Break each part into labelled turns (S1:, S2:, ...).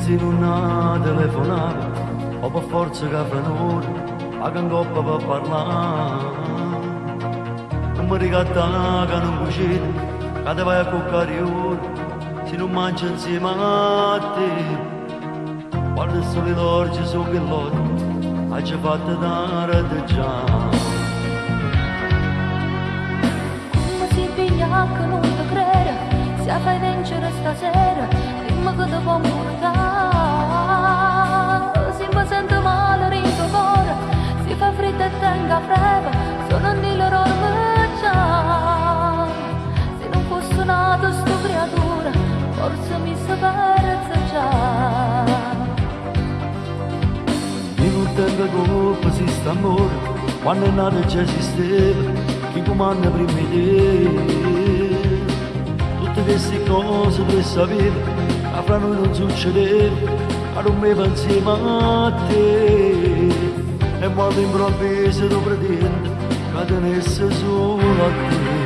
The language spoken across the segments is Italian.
S1: se non ha telefonato, o per forza che fra noi, ma che coppa per parlare. Non mi ricatta che non cucina, che te vai a cuccare ora, se non mangi insieme a te. Quando il sole d'orge su che l'otto, hai già fatto tardi già.
S2: Come si piglia che non ti crede, se fai vincere stasera, dimmi che ti può portare. Se mi sento male in tuo cuore, si fa freddo e tenga freddo, sono un di loro già. Se non fosse nata sta creatura, forse mi saperezza già.
S1: Io non tengo colpa se sta amore, quando è nato già esisteva, chi comanda prima di te. Tutte queste cose per sapere, che fra noi non succedeva, ma non mi insieme a te. E quando improvviso tu pretendi, che tenesse solo a te.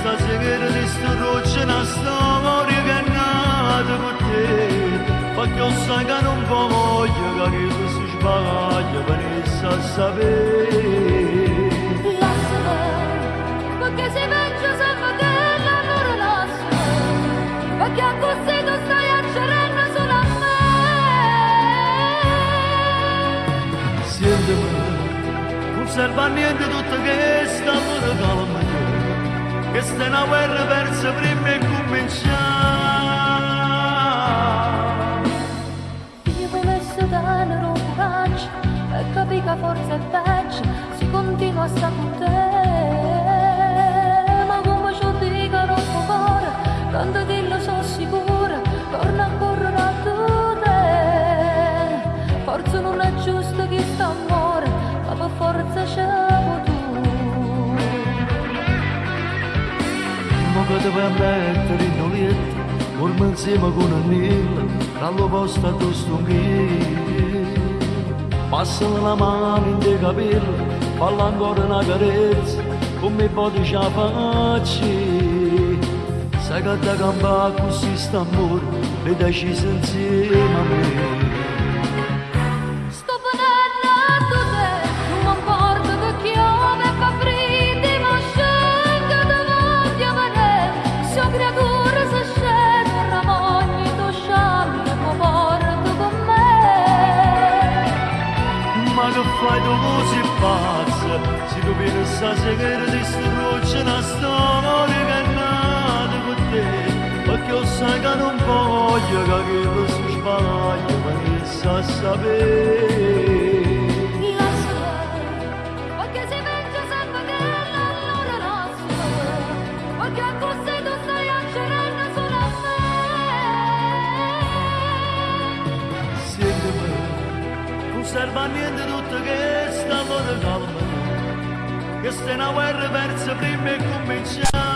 S1: Stasera di sto roccia una storia che è nata con te, perché io sai che non voglio che si sbaglia per essa a sapere.
S2: Lasciami, perché se vengo sempre che l'amore lasciami, perché a così tu stai accedendo solo a me.
S1: Sentimi, non serve a niente tutto questo amore calma. Che sta una guerra persa prima e cominciare.
S2: Io volessi tenere un coraggio e capire che forza è peggio, si continua a stare con te. Ma come ci dicono un po' cuore, tanto che lo so sicura, torna ancora a te. Forse non è giusto che sta amore, ma per forza c'è tu.
S1: Che ti vai a mettere in olietta, ormai insieme con un nillo, dallo posto a tu stunghi. Passano la mano in dei capelli, falla ancora una carezza, come poi ce la facci. Sai che da campare così sta amore, l'hai deciso insieme a me. Che fai tu così pazza, se tu vieni stasera di sto roccia una storia che è nata con te, perché io sai che non voglio che quello si sbaglia, ma che sa sapere.
S2: Perché si venga sempre che l'amore lascia, perché così tu stai accedendo solo a me.
S1: Sentimi, non serve a niente tutto che sta amore calma, che sta una guerra persa prima e cominciare.